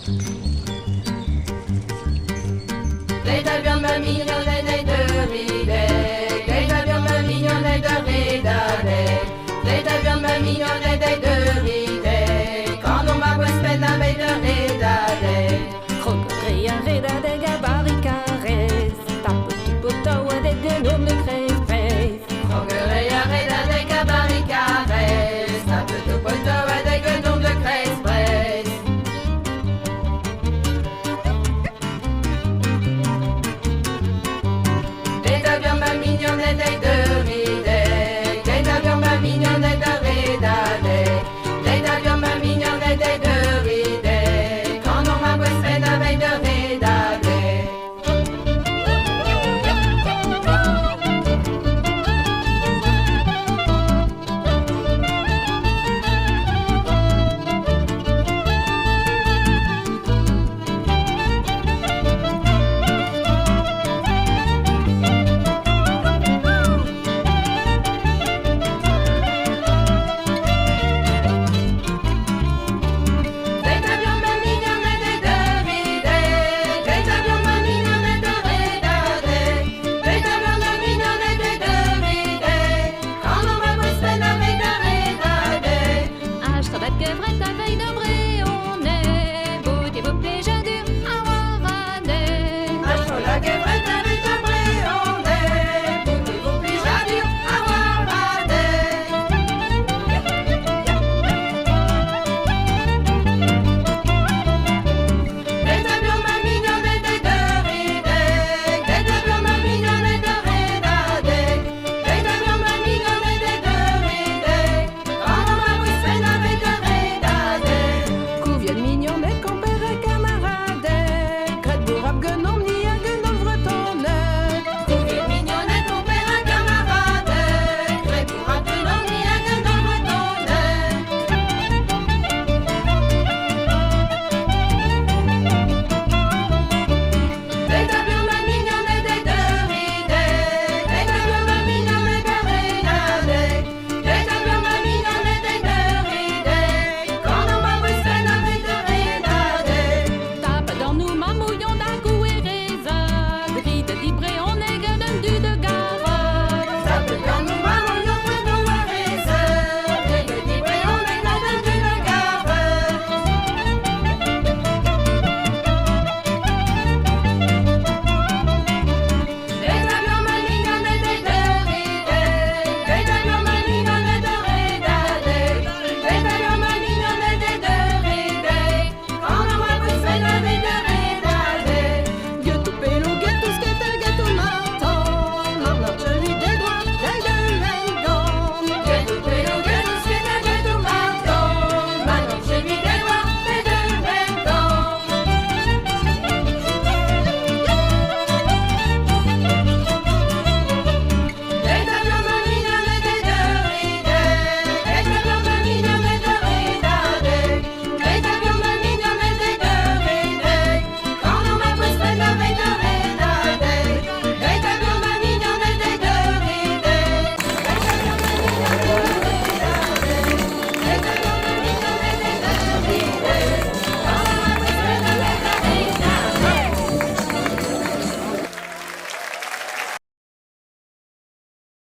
Les avions me mignonnaient de ridées, les avions me mignonnaient de ridades, les avions me mignonnaient de ridées, quand on m'a bossé n'avait de ridades. Krokodil, ridade, gabaricares, taputi puto, de gnome de crépes. Krokodil, ridade, gabaricares, taputi puto, de gnome de crépes. Les avions me mignonnaient de ridées, les avions me mignonnaient de ridades, les avions me mignonnaient de ridées, quand on m'a bossé n'avait de ridades. Ashtrabat, gevret, la veille de bréon.